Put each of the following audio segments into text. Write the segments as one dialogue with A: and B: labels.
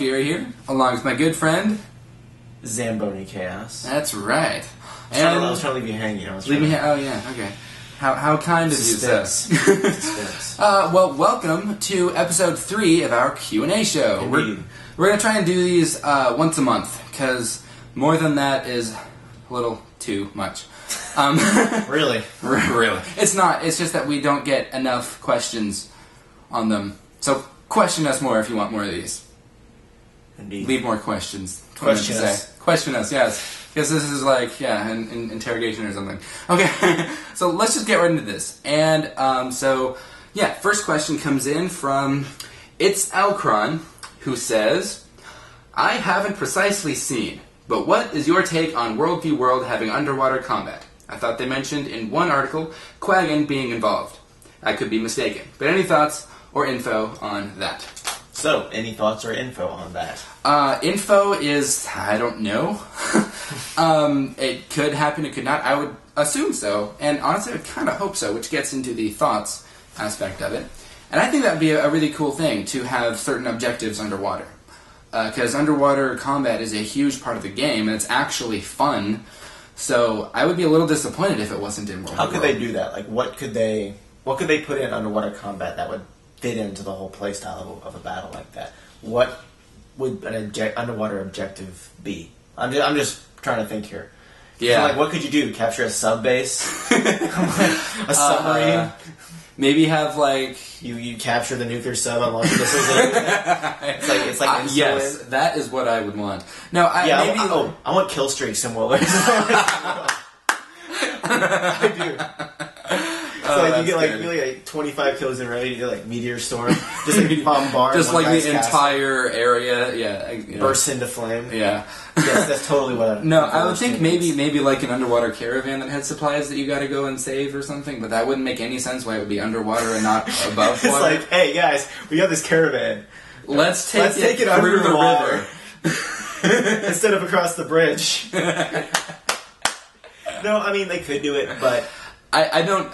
A: Fury here, along with my good friend
B: Zamboni Chaos.
A: That's right.
B: I was trying to leave you hanging.
A: Oh yeah, okay. How kind of you,
B: Suspense.
A: Suspense. Well, welcome to episode 3 of our Q&A show.
B: Indeed.
A: We're going to try and do these once a month, because more than that is a little too much.
B: Really?
A: Really. It's not. It's just that we don't get enough questions on them. So question us more if you want more of these.
B: Indeed.
A: Leave more questions.
B: Question us.
A: Question us, yes. Because this is like, an interrogation or something. Okay, so let's just get right into this. And, first question comes in from It's Alcron, who says, I haven't precisely seen, but what is your take on World v. World having underwater combat? I thought they mentioned in one article Quagan being involved. I could be mistaken. But any thoughts or info on that?
B: So, any thoughts or info on that?
A: Info is, I don't know. It could happen, it could not. I would assume so. And honestly, I would kind of hope so, which gets into the thoughts aspect of it. And I think that would be a really cool thing to have certain objectives underwater. Because underwater combat is a huge part of the game, and it's actually fun. So I would be a little disappointed if it wasn't in World.
B: How could they do that? Like, what could they put in underwater combat that would fit into the whole playstyle of a battle like that? What would an underwater objective be? I'm just trying to think here.
A: Yeah.
B: So, like, what could you do? Capture a sub base? A submarine?
A: Maybe have, like...
B: You capture the nuclear sub and launch missiles in it? It's like
A: yes, that is what I would want. No,
B: I want kill streaks in World. I do. So you get like 25 kills in a row. You get like meteor storm, just like bombard,
A: just like the
B: castle.
A: Entire area. Yeah,
B: bursts into flame.
A: Yeah,
B: yes, that's totally what.
A: I would think maybe like an underwater caravan that had supplies that you got to go and save or something. But that wouldn't make any sense why it would be underwater and not above water.
B: It's like, hey guys, we got this caravan.
A: Let's take it
B: under
A: the
B: river instead of across the bridge. No, I mean they could do it, but.
A: I don't,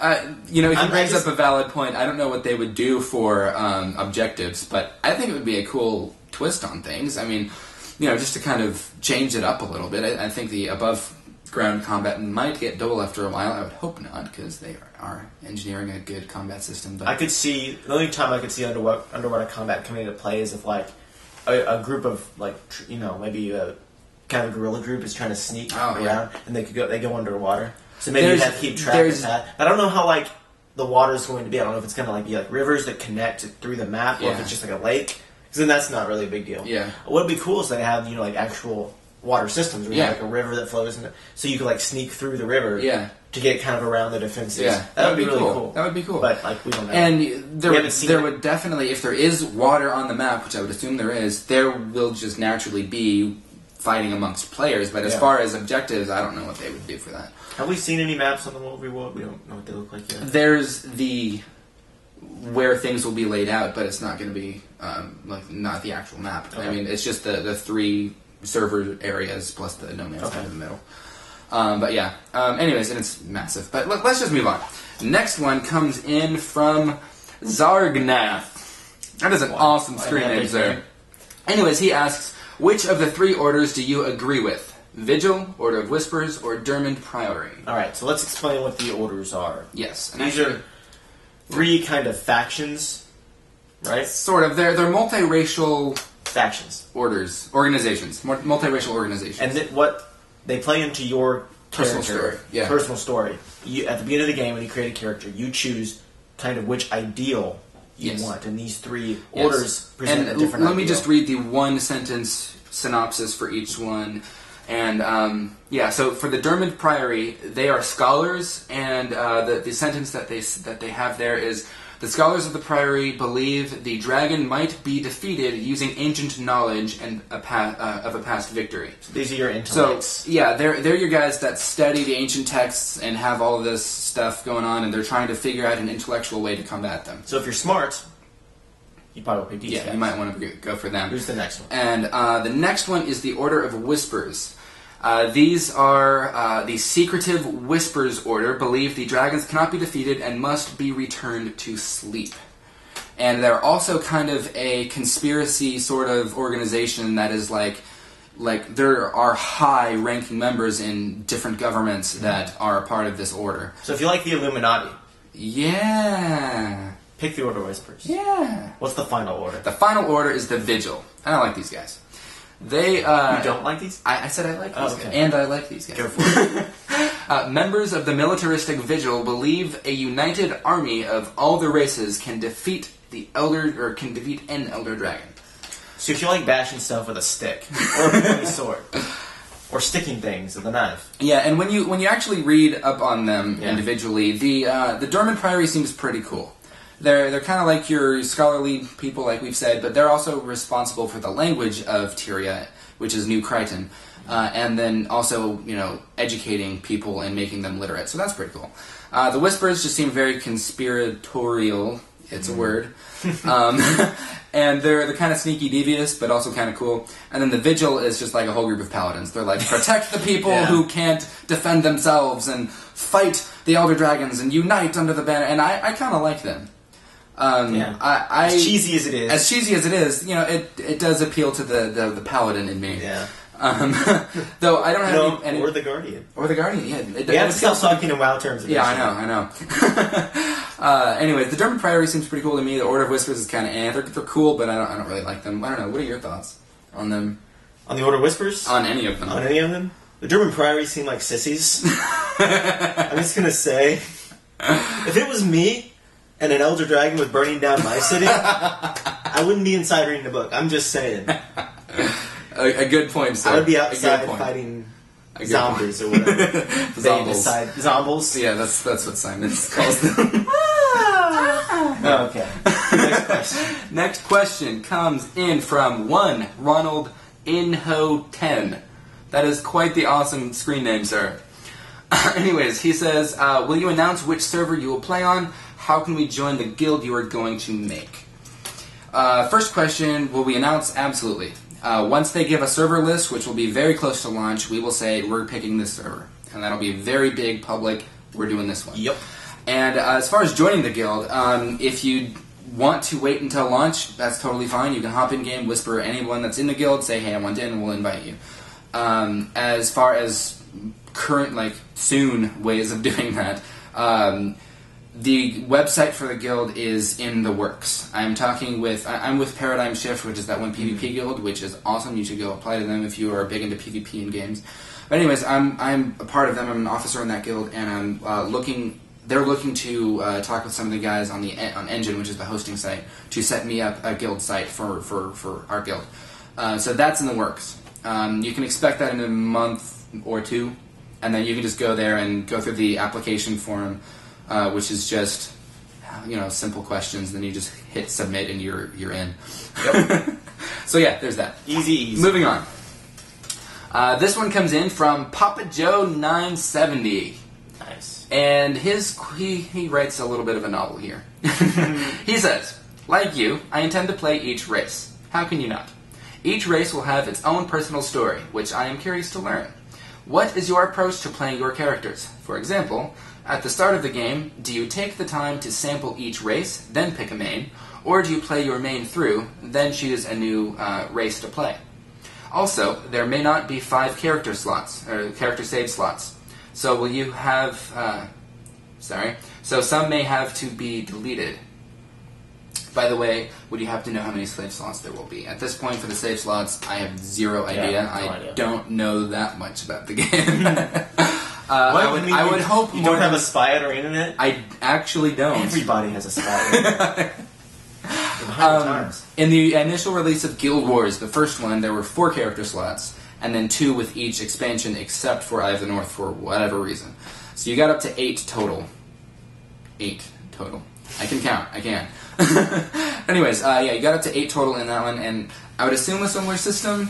A: he brings up a valid point. I don't know what they would do for objectives, but I think it would be a cool twist on things. I mean, just to kind of change it up a little bit. I think the above-ground combat might get dull after a while. I would hope not, because they are engineering a good combat system. But
B: the only time I could see underwater combat coming into play is if, like, a group of, like, maybe a kind of guerrilla group is trying to sneak around, and they go underwater. So maybe you have to keep track of that. But I don't know how, like, the water is going to be. I don't know if it's going to, like, be, like, rivers that connect through the map, or if it's just, like, a lake. Because then that's not really a big deal.
A: Yeah.
B: What would be cool is they have, like, actual water systems. Where you have, like, a river that flows in it. So you could, like, sneak through the river to get kind of around the defenses.
A: Yeah.
B: That would be really cool.
A: That would be cool.
B: But, like, we don't know.
A: And there would definitely, if there is water on the map, which I would assume there is, there will just naturally be fighting amongst players. But as far as objectives, I don't know what they would do for that.
B: Have we seen any maps on the World v. World? We don't know what they look like yet.
A: There's where things will be laid out, but it's not going to be not the actual map. Okay. I mean, it's just the 3 server areas plus the no man's land in the middle. Anyways, and it's massive. But let's just move on. Next one comes in from Zargnath. That is an awesome screen name, sir. Anyways, he asks, which of the 3 orders do you agree with? Vigil, Order of Whispers, or Dermond Priory?
B: Alright, so let's explain what the orders are.
A: Yes.
B: These are 3 kind of factions, right?
A: Sort of. They're multiracial...
B: factions.
A: Organizations. Multiracial organizations.
B: And what they play into your
A: personal story. Yeah.
B: Personal story. At the beginning of the game, when you create a character, you choose kind of which ideal you want. And these 3 orders present a different ideal.
A: Let me just read the one-sentence synopsis for each one. And, so for the Dermond Priory, they are scholars, and the sentence that they have there is, the scholars of the Priory believe the dragon might be defeated using ancient knowledge and of a past victory.
B: So these are your intellects.
A: So, they're your guys that study the ancient texts and have all of this stuff going on, and they're trying to figure out an intellectual way to combat them.
B: So if you're smart, you probably pick these guys.
A: You might want to go for them.
B: Who's the next one?
A: And the next one is the Order of Whispers. These are the Secretive Whispers Order, believe the dragons cannot be defeated and must be returned to sleep. and they're also kind of a conspiracy sort of organization that is like there are high-ranking members in different governments that are a part of this order.
B: So if you like the Illuminati,
A: yeah,
B: pick the Order of Whispers.
A: Yeah.
B: What's the final order?
A: The final order is the Vigil. I don't like these guys. They.
B: You don't like these?
A: I said I like these
B: okay.
A: guys, and I like these guys.
B: Go for it.
A: Members of the militaristic Vigil believe a united army of all the races can defeat an Elder Dragon.
B: So if you like bashing stuff with a stick or a pointy sword, or sticking things with a knife,
A: yeah, and when you actually read up on them individually, the Dormant Priory seems pretty cool. They're kind of like your scholarly people, like we've said, but they're also responsible for the language of Tyria, which is New Crichton, and then also educating people and making them literate. So that's pretty cool. The Whispers just seem very conspiratorial. It's a word. And they're kind of sneaky devious, but also kind of cool. And then the Vigil is just like a whole group of paladins. They're like, protect the people who can't defend themselves, and fight the Elder Dragons, and unite under the banner. And I kind of like them.
B: As cheesy as it is.
A: As cheesy as it is, it does appeal to the paladin in me.
B: Yeah.
A: Though I don't have any...
B: Or the Guardian.
A: Or the Guardian, yeah.
B: We have to stop talking in WoW terms.
A: Yeah, I know. Anyways, the Dormant Priory seems pretty cool to me. The Order of Whispers is kind of they're cool, but I don't really like them. I don't know. What are your thoughts on them?
B: On the Order of Whispers?
A: On any of them.
B: On any of them? The Dormant Priory seem like sissies. I'm just gonna say, if it was me and an Elder Dragon was burning down my city, I wouldn't be inside reading the book. I'm just saying.
A: A good point, sir.
B: I would be outside fighting zombies or whatever. Zombies.
A: Yeah, that's what Simon calls them.
B: Okay. Next question.
A: Next question comes in from one Ronald Inho10. That is quite the awesome screen name, sir. Anyways, he says, will you announce which server you will play on? How can we join the guild you are going to make? First question, will we announce? Absolutely. Once they give a server list, which will be very close to launch, we will say, we're picking this server. And that'll be very big, public, we're doing this one.
B: Yep.
A: And as far as joining the guild, if you want to wait until launch, that's totally fine. You can hop in-game, whisper anyone that's in the guild, say, hey, I want in, and we'll invite you. As far as current, soon ways of doing that, the website for the guild is in the works. I'm with Paradigm Shift, which is that one PvP guild, which is awesome. You should go apply to them if you are big into PvP in games. But anyways, I'm a part of them. I'm an officer in that guild, and I'm they're looking to talk with some of the guys on Engine, which is the hosting site, to set me up a guild site for our guild. So that's in the works. You can expect that in a month or two, and then you can just go there and go through the application form, which is just simple questions. Then you just hit submit, and you're in. Yep. So yeah, there's that.
B: Easy.
A: Moving on. This one comes in from Papa Joe 970.
B: Nice.
A: And he writes a little bit of a novel here. He says, like you, I intend to play each race. How can you not? Each race will have its own personal story, which I am curious to learn. What is your approach to playing your characters? For example, at the start of the game, do you take the time to sample each race, then pick a main, or do you play your main through, then choose a new race to play? Also, there may not be 5 character slots, or character save slots. So will you have, so some may have to be deleted. By the way, would you have to know how many save slots there will be? At this point, for the save slots, I have zero idea. I don't know that much about the game. I would hope
B: you don't have a spy at our internet?
A: I actually don't.
B: Everybody has a spy.
A: In the initial release of Guild Wars, the first one, there were 4 character slots, and then 2 with each expansion, except for Eye of the North for whatever reason. So you got up to 8 total. 8 total. I can count. I can. Anyways, you got up to 8 total in that one, and I would assume a similar system.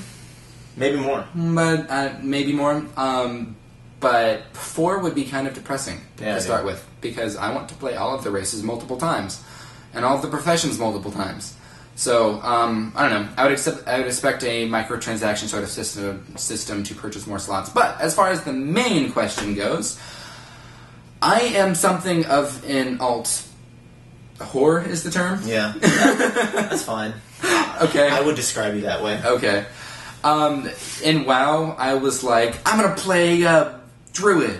B: Maybe more.
A: But maybe more. But 4 would be kind of depressing to start with, because I want to play all of the races multiple times, and all of the professions multiple times. So, I don't know. I would expect a microtransaction sort of system to purchase more slots. But as far as the main question goes, I am something of an alt whore is the term.
B: Yeah, that's fine.
A: Okay,
B: I would describe you that way.
A: Okay. In WoW, I was like, I'm gonna play a druid.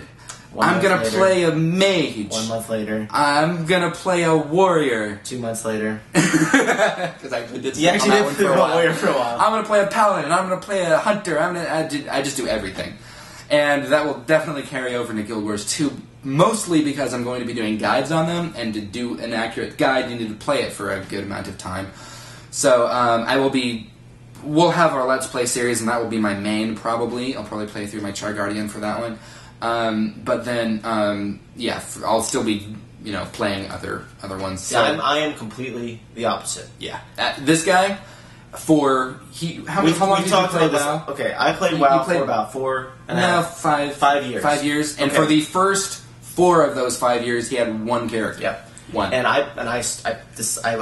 A: I'm gonna play a mage.
B: 1 month later.
A: I'm gonna play a warrior.
B: 2 months later.
A: Because I did
B: You actually did play a warrior for a while.
A: I'm gonna play a paladin. I'm gonna play a hunter. I just do everything. And that will definitely carry over into Guild Wars 2, mostly because I'm going to be doing guides on them, and to do an accurate guide, you need to play it for a good amount of time. So we'll have our Let's Play series, and that will be my main, probably. I'll probably play through my Char Guardian for that one. But then, I'll still be, playing other ones. So,
B: yeah, I am completely the opposite.
A: Yeah. This guy, how long did you play WoW?
B: Okay, I played WoW for about
A: 5 years. 5 years, and for the first 4 of those 5 years, he had one character.
B: Yep.
A: One.
B: And I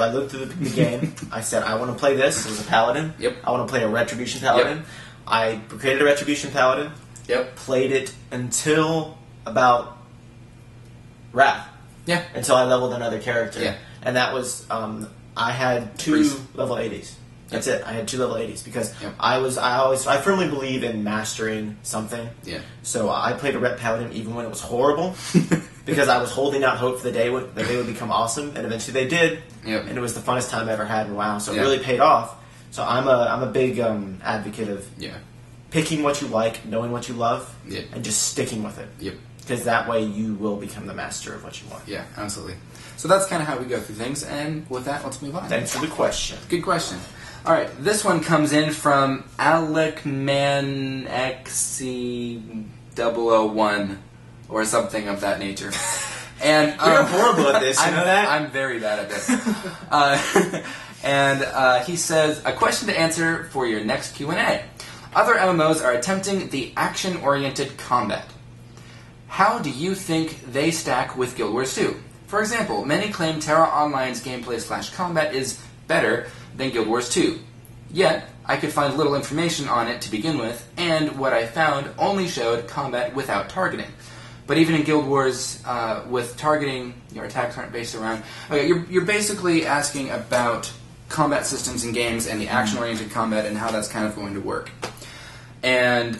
B: looked through the game. I said, I want to play this as a paladin.
A: Yep.
B: I want to play a retribution paladin.
A: Yep.
B: I created a retribution paladin.
A: Yep.
B: Played it until about Wrath.
A: Yeah.
B: Until I leveled another character.
A: Yeah.
B: And that was I had 2 level 80s. That's it. I had 2 level 80s because I firmly believe in mastering something.
A: Yeah.
B: So I played a Ret Paladin even when it was horrible because I was holding out hope for the day that they would become awesome, and eventually they did.
A: Yep.
B: And it was the funnest time I ever had in WoW. So it really paid off. So I'm a big advocate of picking what you like, knowing what you love, and just sticking with it.
A: Yep.
B: Because that way you will become the master of what you want.
A: Yeah, absolutely. So that's kind of how we go through things, and with that, let's move on.
B: Thanks for the question.
A: Good question. All right, this one comes in from AlecManXC001 or something of that nature. And
B: you're horrible at this. You know that?
A: I'm very bad at this. And he says, a question to answer for your next Q&A. Other MMOs are attempting the action-oriented combat. How do you think they stack with Guild Wars 2? For example, many claim Terra Online's gameplay/combat is better than Guild Wars 2. Yet, I could find little information on it to begin with, and what I found only showed combat without targeting. But even in Guild Wars, with targeting, your attacks aren't based around... Okay, you're basically asking about combat systems in games and the action-oriented combat and how that's kind of going to work. And,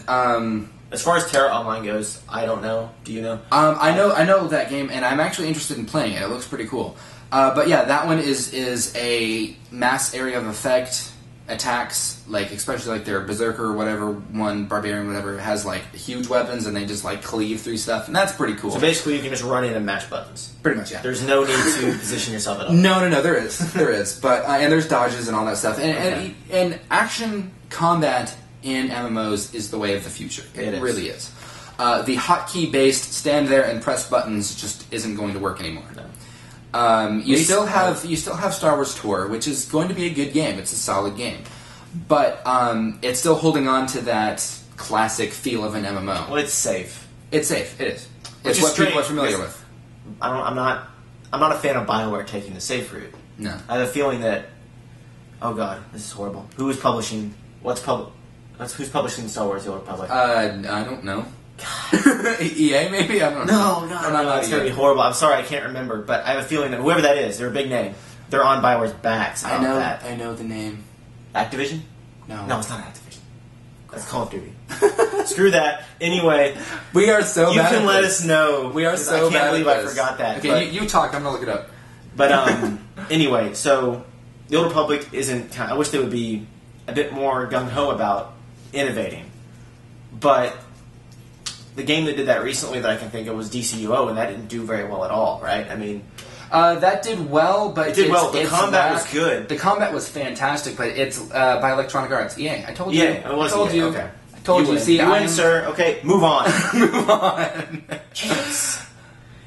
B: as far as Terra Online goes, I don't know. Do you know?
A: I know that game, and I'm actually interested in playing it. It looks pretty cool. But yeah, that one is a mass area of effect attacks, like especially like their Berserker or whatever one, Barbarian, whatever, has like huge weapons and they just like cleave through stuff, and that's pretty cool.
B: So basically, you can just run in and mash buttons.
A: Pretty much, yeah.
B: There's no need to position yourself at all.
A: No, there is, but and there's dodges and all that stuff, and action combat in MMOs is the way of the future. It really is. The hotkey based stand there and press buttons just isn't going to work anymore.
B: No.
A: You still have Star Wars Tour, which is going to be a good game. It's a solid game, but it's still holding on to that classic feel of an MMO.
B: Well, it's safe.
A: It's safe. It is.
B: Which
A: it's what people are familiar with.
B: I'm not a fan of BioWare taking the safe route.
A: No.
B: I have a feeling that. Oh God, this is horrible. Who is publishing? Who's publishing Star Wars: The Old Republic?
A: I don't know. EA maybe? I don't know.
B: No, it's going to be horrible. I'm sorry, I can't remember, but I have a feeling that whoever that is, they're a big name. They're on BioWare's backs.
A: I know
B: that.
A: I know the name.
B: Activision?
A: No,
B: it's not Activision. That's Call of Duty. Screw that. Anyway,
A: we are so
B: you
A: bad.
B: You can let us know.
A: We are so bad.
B: I can't believe I forgot that.
A: Okay, you talk. I'm gonna look it up.
B: But anyway, so the Old Republic isn't. I wish they would be a bit more gung ho about innovating, but. The game that did that recently that I can think of was DCUO, and that didn't do very well at all, right? I mean...
A: that did well, but...
B: It did well. The combat was good.
A: The combat was fantastic, but it's by Electronic Arts. EA. I told you.
B: Yeah, it was
A: I told
B: EA.
A: you.
B: Okay.
A: I told you. See,
B: you win, sir. Okay, move on.
A: Move on.
B: Jeez.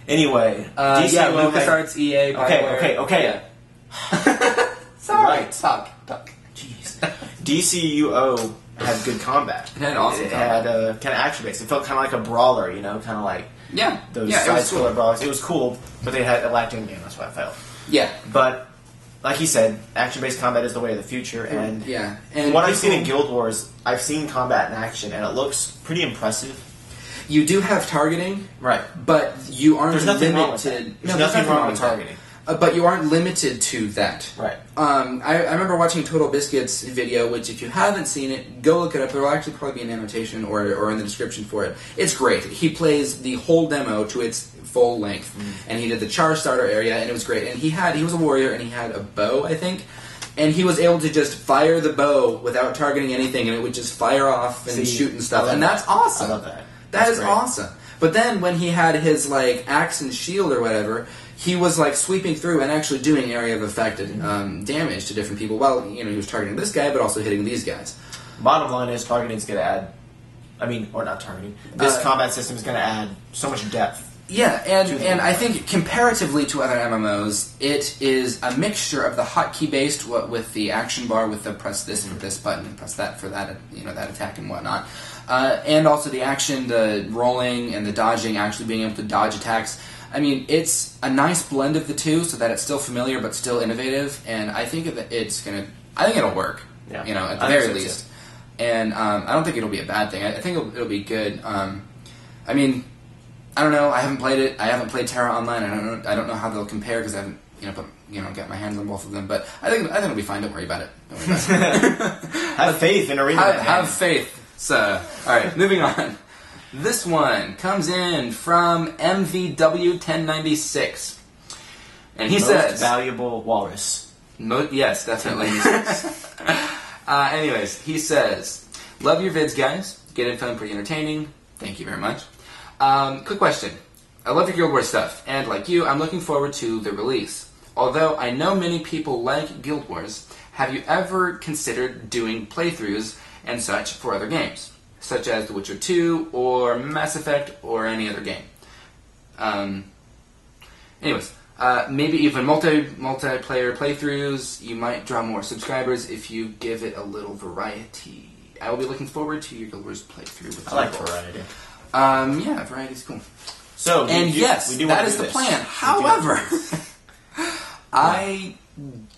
B: Anyway,
A: DCUO... Yeah, LucasArts, EA, BioWare...
B: Okay.
A: Yeah. Sorry.
B: Right.
A: Talk.
B: Jeez. DCUO... had good combat.
A: It had awesome
B: combat. It had kind of action-based. It felt kind of like a brawler, kind of like those side-scroller brawlers. It was cool, but it lacked in-game. That's what I felt.
A: Yeah.
B: But, like he said, action-based combat is the way of the future. And,
A: and
B: what I've seen in Guild Wars, I've seen combat in action, and it looks pretty impressive.
A: You do have targeting.
B: Right.
A: But you aren't
B: There's nothing wrong with
A: limited...
B: that. There's nothing wrong with targeting.
A: But you aren't limited to that.
B: Right.
A: I remember watching Total Biscuit's video, which if you haven't seen it, go look it up. There will actually probably be an annotation or in the description for it. It's great. He plays the whole demo to its full length, and he did the char starter area, and it was great. And he was a warrior, and he had a bow, I think, and he was able to just fire the bow without targeting anything, and it would just fire off and shoot and stuff. And that's awesome.
B: I love that.
A: That is awesome. But then when he had his like axe and shield or whatever, he was like sweeping through and actually doing area of affected damage to different people. Well, he was targeting this guy, but also hitting these guys.
B: Bottom line is targeting is going to add. Or not targeting. This combat system is going to add so much depth.
A: Yeah, and I think comparatively to other MMOs, it is a mixture of the hotkey based with the action bar with the press this for this button and press that for that that attack and whatnot, and also the action, the rolling and the dodging, actually being able to dodge attacks. I mean, it's a nice blend of the two, so that it's still familiar but still innovative. And I think I think it'll work.
B: Yeah.
A: At the very least. And I don't think it'll be a bad thing. I think it'll be good. I mean, I don't know. I haven't played it. I haven't played Terra Online. I don't know how they'll compare because I haven't got my hands on both of them. But I think it'll be fine. Don't worry about it.
B: Have faith in Arena.
A: Have faith. So, all right, moving on. This one comes in from MVW1096. And he says...
B: Most valuable walrus.
A: Yes, definitely. Anyways, he says, love your vids, guys. Get info and pretty entertaining. Thank you very much. Quick question. I love your Guild Wars stuff, and like you, I'm looking forward to the release. Although I know many people like Guild Wars, have you ever considered doing playthroughs and such for other games? Such as The Witcher 2, or Mass Effect, or any other game. Anyways, maybe even multiplayer playthroughs. You might draw more subscribers if you give it a little variety. I will be looking forward to your Guild Wars playthrough. With
B: I like variety.
A: Yeah, variety's cool.
B: So,
A: that is the plan. However, I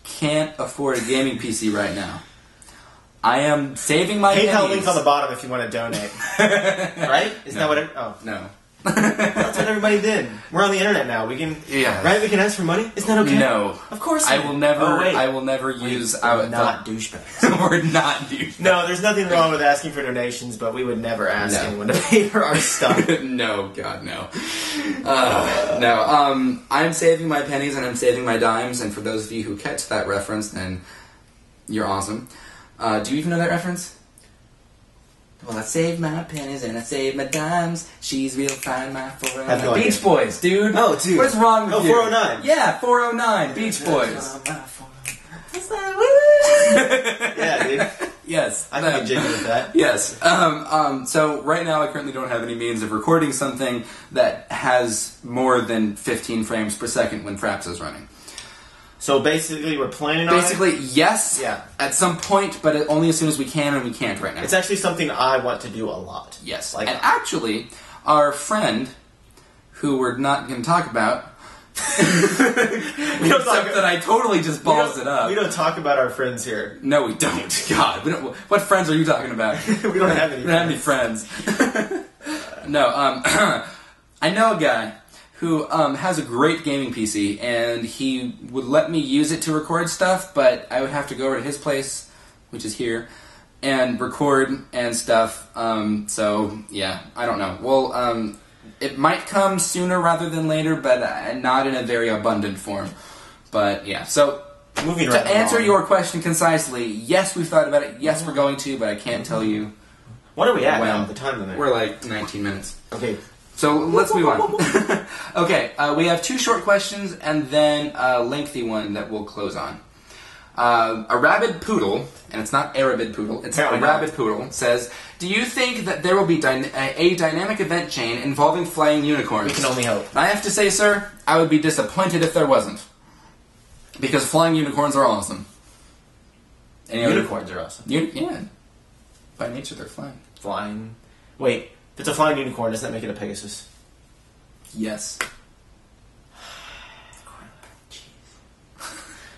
A: can't afford a gaming PC right now. I am saving my pennies.
B: PayPal link on the bottom if you want to donate. Right? Isn't that what it... Oh.
A: No.
B: That's what everybody did. We're on the internet now. We can... Yeah. Right? We can ask for money? Isn't that okay?
A: No.
B: Of course
A: I will never... I will never use...
B: We're not douchebags.
A: We're not douchebags.
B: No, there's nothing wrong with asking for donations, but we would never ask anyone to pay for our stuff.
A: No, God, no. No. I'm saving my pennies and I'm saving my dimes, and for those of you who catch that reference, then you're awesome. Do you even know that reference? Well, I saved my pennies and I saved my dimes. She's real fine, my 409.
B: No
A: Beach Boys, dude.
B: Oh, dude.
A: What's wrong with you?
B: 409.
A: Yeah, 409. Beach Boys.
B: Yeah, dude.
A: Yes.
B: I can get jiggy with that.
A: Yes. So right now I currently don't have any means of recording something that has more than 15 frames per second when Fraps is running.
B: So basically, we're planning on
A: Basically, yes.
B: Yeah.
A: At some point, but only as soon as we can, and we can't right now.
B: It's actually something I want to do a lot.
A: Yes. And actually, our friend, who we're not going to talk about, that I totally just balls it up.
B: We don't talk about our friends here.
A: No, we don't. God, we don't. What friends are you talking about?
B: We don't have any.
A: We don't have any friends. No. I know a guy who has a great gaming PC, and he would let me use it to record stuff, but I would have to go over to his place, which is here, and record and stuff. So, yeah, I don't know. Well, it might come sooner rather than later, but not in a very abundant form. But, yeah, so
B: moving
A: to answer your question concisely, yes, we've thought about it. Yes, we're going to, but I can't tell you.
B: What are we at now? The time limit?
A: We're like 19 minutes.
B: Okay.
A: So let's move on. Okay, we have 2 short questions and then a lengthy one that we'll close on. A rabid poodle, and it's not a rabid poodle, it's a rabid poodle, says, do you think that there will be a dynamic event chain involving flying unicorns?
B: We can only hope.
A: I have to say, sir, I would be disappointed if there wasn't. Because flying unicorns are awesome.
B: Unicorns are awesome.
A: Yeah. By nature, they're flying.
B: Flying. Wait. If it's a flying unicorn, does that make it a Pegasus?
A: Yes.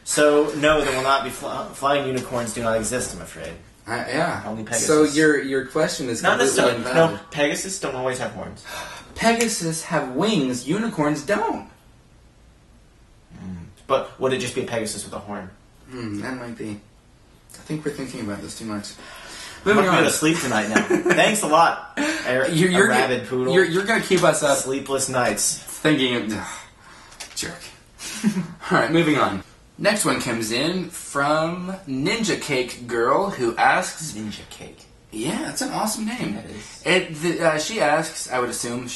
B: So, no, there will not be flying unicorns. Do not exist, I'm afraid.
A: Yeah.
B: Only Pegasus.
A: So your question is
B: not
A: completely
B: necessarily.
A: invalid.
B: No, Pegasus don't always have horns.
A: Pegasus have wings. Unicorns don't.
B: But would it just be a Pegasus with a horn?
A: That might be. I think we're thinking about this too much.
B: I'm going to go to sleep tonight now. Thanks a lot, you're rabid poodle.
A: You're going to keep us up.
B: Sleepless nights.
A: Thinking of... jerk. Alright, moving on. Next one comes in from Ninja Cake Girl, who asks...
B: Ninja Cake.
A: Yeah, that's an awesome name.
B: That is.
A: She asks, I would assume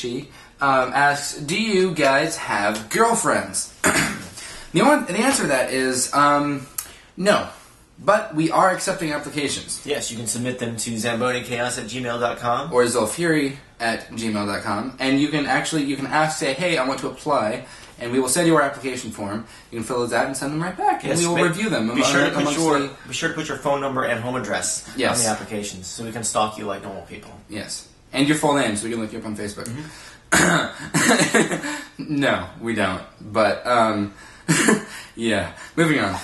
A: asks, do you guys have girlfriends? The answer to that is, no. But we are accepting applications.
B: Yes, you can submit them to ZamboniChaos@gmail.com.
A: Or Zolfury@gmail.com. And you can ask, say, hey, I want to apply, and we will send you our application form. You can fill those out and send them right back, and we will review them.
B: Be sure to put your phone number and home address on the applications, so we can stalk you like normal people.
A: Yes. And your full name, so we can look you up on Facebook. No, we don't. But, yeah. Moving on.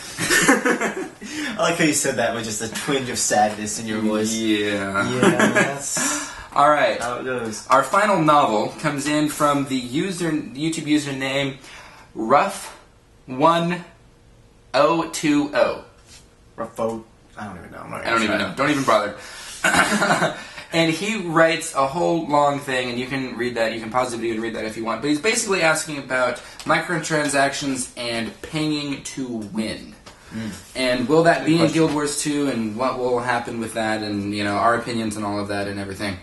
B: I like how you said that with just a twinge of sadness in your voice.
A: Yeah.
B: Yeah, that's
A: all right.
B: how it goes.
A: Our final novel comes in from the YouTube username Ruff1020.
B: Ruffo. I don't even know.
A: I don't even know. Don't even bother. And he writes a whole long thing, and you can read that. You can pause the video and read that if you want. But he's basically asking about microtransactions and paying to win. And will that be in Guild Wars 2, and what will happen with that, and our opinions and all of that and everything.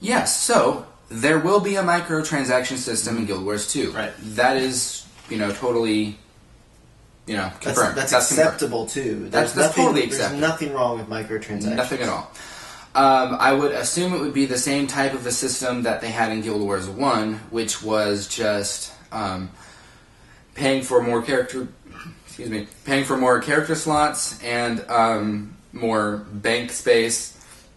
A: Yes, so there will be a microtransaction system in Guild Wars 2.
B: Right.
A: That is, totally, confirmed.
B: That's acceptable too.
A: That's totally acceptable.
B: There's nothing wrong with microtransactions.
A: Nothing at all. I would assume it would be the same type of a system that they had in Guild Wars 1, which was just paying for more character slots and more bank space.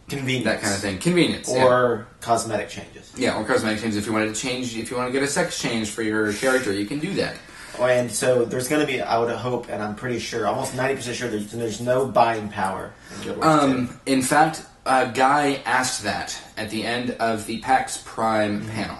B: Convenience.
A: That kind of thing. Convenience.
B: Or cosmetic changes.
A: Yeah, or cosmetic changes. If you want to get a sex change for your character, you can do that.
B: And so there's going to be, I would hope, and I'm pretty sure, almost 90% sure, there's no buying power in Guild Wars 2.
A: In fact, a guy asked that at the end of the PAX Prime panel.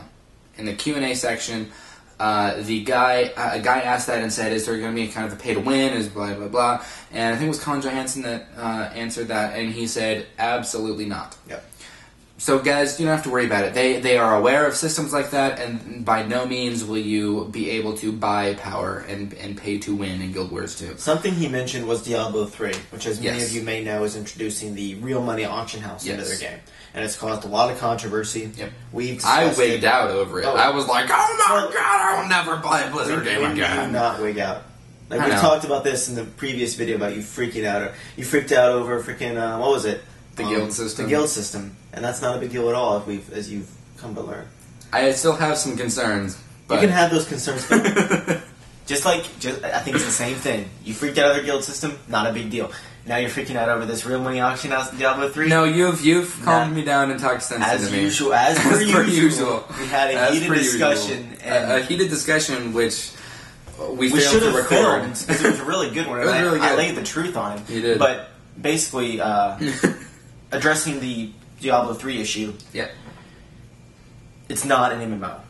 A: In the Q&A section, a guy asked that and said, is there going to be kind of a pay to win, is blah, blah, blah. And I think it was Colin Johansson that answered that, and he said, absolutely not.
B: Yep.
A: So guys, you don't have to worry about it. They are aware of systems like that, and by no means will you be able to buy power and pay to win in Guild Wars 2.
B: Something he mentioned was Diablo 3, which as many of you may know is introducing the real money auction house into their game. And it's caused a lot of controversy.
A: Yep.
B: I
A: wigged out over it. I was like, oh my god, I will never play a Blizzard game again.
B: Do not wig out. Like we talked about this in the previous video about you freaking out. You freaked out over freaking, what was it?
A: The guild system.
B: The guild system. And that's not a big deal at all as you've come to learn.
A: I still have some concerns. But
B: you can have those concerns, but I think it's the same thing. You freaked out over the guild system, not a big deal. Now you're freaking out over this real money auction house in Diablo 3?
A: No, you've calmed me down and talked sense into me.
B: As per usual. We had a heated discussion.
A: A heated discussion which we failed
B: should
A: to
B: have
A: record.
B: Filmed, because it was a really good one.
A: It was really good.
B: I laid the truth on it.
A: You did.
B: But basically, addressing the Diablo 3 issue, it's not an MMO.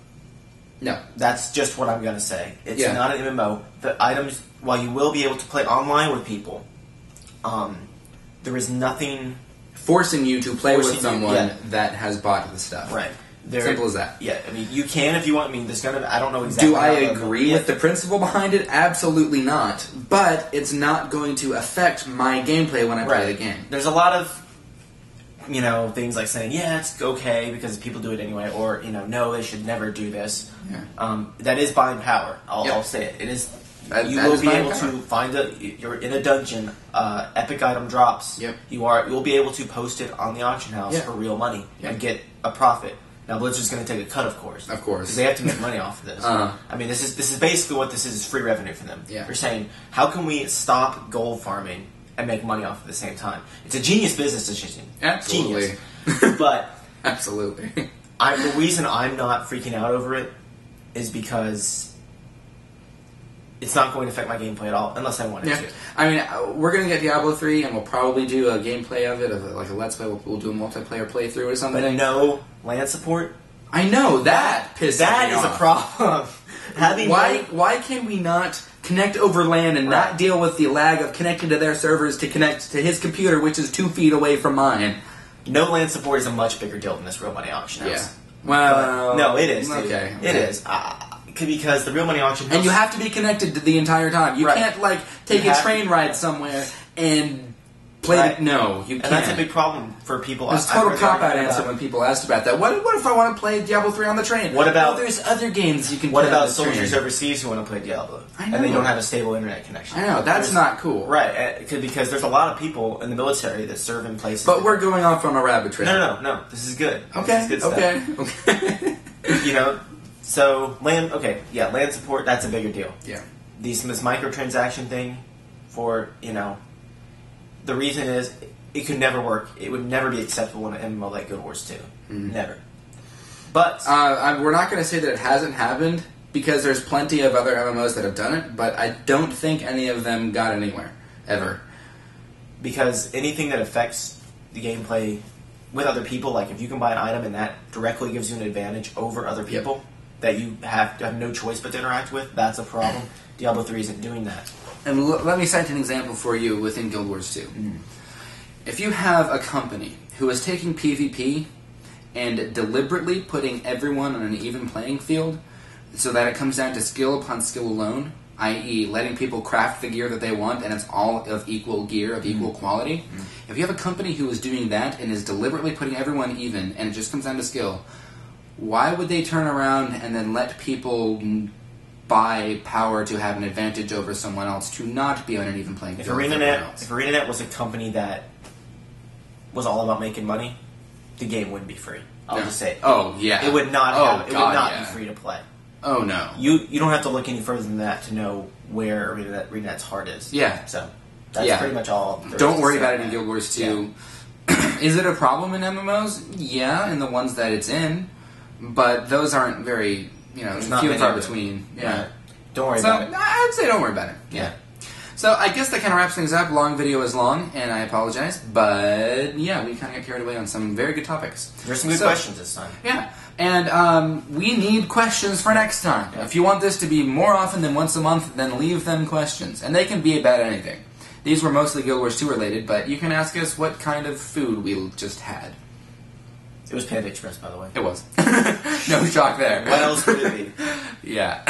A: No.
B: That's just what I'm going to say. It's not an MMO. The items, while you will be able to play online with people, there is nothing
A: forcing you to play with someone that has bought the stuff.
B: Right.
A: Simple as that.
B: Yeah, I mean, you can if you want. I mean, there's gonna. I don't know exactly.
A: Do I agree with the principle behind it? Absolutely not. But it's not going to affect my gameplay when I play the game.
B: There's a lot of, things like saying, yeah, it's okay because people do it anyway, or no, they should never do this.
A: Yeah.
B: That is buying power. I'll say it. It is. You will be able to find you're in a dungeon. Epic item drops.
A: Yep.
B: You'll be able to post it on the auction house for real money and get a profit. Now Blizzard's going to take a cut, of course, because they have to make money off of this. I mean, this is basically what this is free revenue for them.
A: Yeah.
B: They're saying, how can we stop gold farming and make money off at the same time? It's a genius business decision.
A: Absolutely.
B: Genius. But
A: absolutely,
B: the reason I'm not freaking out over it is because it's not going to affect my gameplay at all, unless I want it to.
A: I mean, we're going to get Diablo 3, and we'll probably do a gameplay of it, like a Let's Play. We'll do a multiplayer playthrough or something.
B: But no LAN support?
A: I know, that pisses me off.
B: That is a problem.
A: Why can we not connect over LAN and not deal with the lag of connecting to their servers to connect to his computer, which is 2 feet away from mine?
B: No LAN support is a much bigger deal than this real money auction house.
A: Yeah. Well,
B: no, it is. Dude.
A: Okay,
B: it is. Because the real money auction house,
A: and you have to be connected to the entire time. You can't like take a train ride somewhere and play. No, you can't.
B: And that's a big problem for people.
A: There's total cop-out answer when people asked about that. What if I want to play Diablo 3 on the train?
B: What about
A: there's other games you can?
B: What
A: play
B: about
A: on the
B: soldiers
A: train?
B: overseas who want to play Diablo
A: I know.
B: and they don't have a stable internet connection?
A: I know that's not cool,
B: right? Because there's a lot of people in the military that serve in places.
A: But we're going off on a rabbit trail.
B: No. This is good.
A: Okay.
B: This is good stuff.
A: Okay.
B: You know, so LAN. Okay, yeah, LAN support. That's a bigger deal.
A: Yeah.
B: This microtransaction thing, for the reason is it could never work. It would never be acceptable in an MMO like Guild Wars 2. Mm-hmm. Never. But
A: we're not going to say that it hasn't happened because there's plenty of other MMOs that have done it, but I don't think any of them got anywhere ever.
B: Because anything that affects the gameplay with other people, like if you can buy an item and that directly gives you an advantage over other people that you have no choice but to interact with, that's a problem. Diablo 3 isn't doing that.
A: And let me cite an example for you within Guild Wars 2. Mm. If you have a company who is taking PvP and deliberately putting everyone on an even playing field so that it comes down to skill upon skill alone, i.e. letting people craft the gear that they want and it's all of equal gear, of equal quality, if you have a company who is doing that and is deliberately putting everyone even and it just comes down to skill, why would they turn around and then let people buy power to have an advantage over someone else to not be on an even playing field?
B: If ArenaNet was a company that was all about making money, the game wouldn't be free. I'll just say it.
A: Oh yeah,
B: it would not be free to play.
A: Oh no,
B: you don't have to look any further than that to know where ArenaNet's heart is.
A: Yeah,
B: so that's pretty much all.
A: Don't worry about it in Guild Wars 2. Yeah. Is it a problem in MMOs? Yeah, in the ones that it's in, but those aren't very few and far between. Yeah,
B: don't worry about it.
A: I'd say don't worry about it. Yeah. So I guess that kind of wraps things up. Long video is long, and I apologize, but yeah, we kind of got carried away on some very good topics.
B: There's some good questions this time.
A: Yeah, and we need questions for next time. Yeah. If you want this to be more often than once a month, then leave them questions, and they can be about anything. These were mostly Guild Wars 2 related, but you can ask us what kind of food we just had.
B: It was Panda Express, by the way.
A: It was. No shock there.
B: What else would it be?
A: Yeah.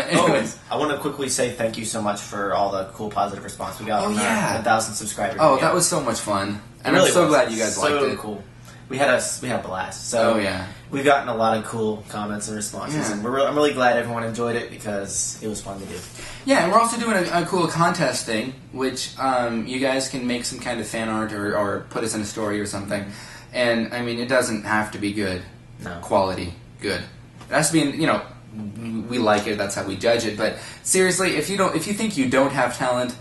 B: Anyways, I want to quickly say thank you so much for all the cool, positive response we got on our 1,000 subscribers.
A: Oh, that was so much fun. And really I'm so glad you guys liked it.
B: So cool. We had a blast. So we've gotten a lot of cool comments and responses, and I'm really glad everyone enjoyed it because it was fun to do.
A: Yeah, and we're also doing a cool contest thing, which you guys can make some kind of fan art or put us in a story or something. And I mean, it doesn't have to be good.
B: No.
A: Quality, good. It has to be, we like it. That's how we judge it. But seriously, if you think you don't have talent,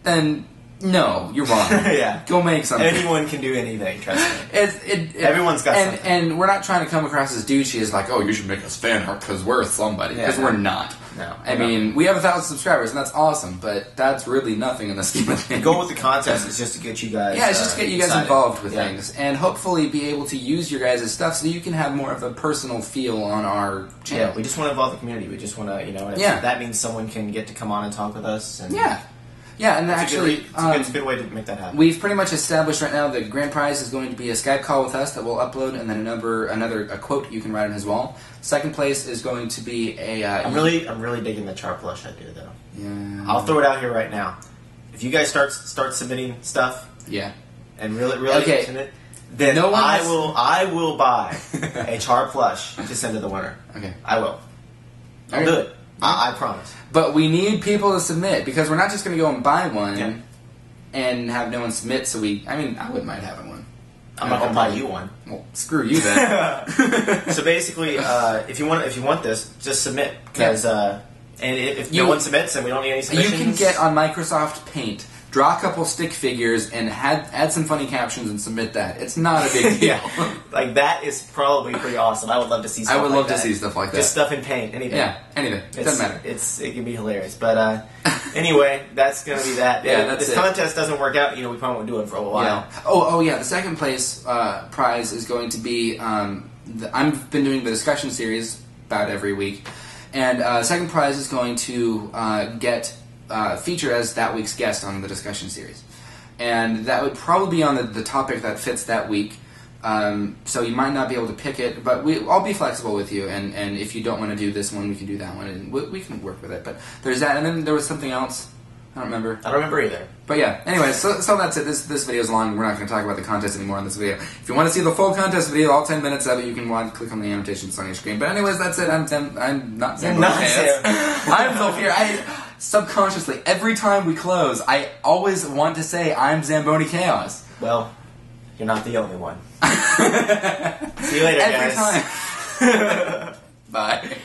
A: then no, you're wrong.
B: Yeah,
A: go make something.
B: Anyone can do anything. Trust me.
A: Everyone's
B: got something.
A: And we're not trying to come across as douchey as like, oh, you should make us fan art because we're somebody. Because we're not.
B: No.
A: I mean, we have 1,000 subscribers, and that's awesome, but that's really nothing in the scheme of things.
B: The goal with the contest is just to get you guys
A: it's just to get you guys involved with things, and hopefully be able to use your guys' stuff so you can have more of a personal feel on our channel.
B: Yeah, we just want to involve the community. We just want to, that means someone can get to come on and talk with us. And
A: yeah, and actually,
B: it's a good way to make that happen.
A: We've pretty much established right now the grand prize is going to be a Skype call with us that we'll upload, and then another quote you can write on his wall. Second place is going to be a.
B: I'm really digging the char plush idea, though.
A: Yeah.
B: I'll throw it out here right now. If you guys start submitting stuff, and really
A: okay.
B: then I will buy a char plush to send to the winner.
A: Okay,
B: I will. I'll do it. I promise.
A: But we need people to submit because we're not just going to go and buy one and have no one submit. So I wouldn't mind having one.
B: I'm not going to buy you one.
A: Well, screw you then.
B: So basically, if you want this, just submit because and if no one submits, then we don't need any submissions.
A: You can get on Microsoft Paint. Draw a couple stick figures and add some funny captions and submit that. It's not a big deal.
B: Like that is probably pretty awesome. I would love to see stuff like that.
A: I would love to see stuff like that.
B: Just stuff in Paint, anything.
A: Yeah, anything. It doesn't matter.
B: It can be hilarious. But anyway, that's going to be that.
A: That's
B: if this contest doesn't work out, we probably won't do it for a while.
A: Yeah. Oh yeah, the second place prize is going to be I've been doing the discussion series about every week. And second prize is going to get feature as that week's guest on the discussion series. And that would probably be on the topic that fits that week. So you might not be able to pick it, but I'll be flexible with you. And if you don't want to do this one, we can do that one, and we can work with it. But there's that, and then there was something else. I don't remember.
B: I don't remember either.
A: But yeah, anyway, so that's it. This video is long. We're not going to talk about the contest anymore on this video. If you want to see the full contest video, all 10 minutes of it, you can click on the annotations on your screen. But anyways, that's it. I'm not Sam. I'm Phil Fear. I subconsciously, every time we close, I always want to say I'm Zamboni Chaos.
B: Well, you're not the only one. See you later,
A: every
B: guys.
A: Every time. Bye.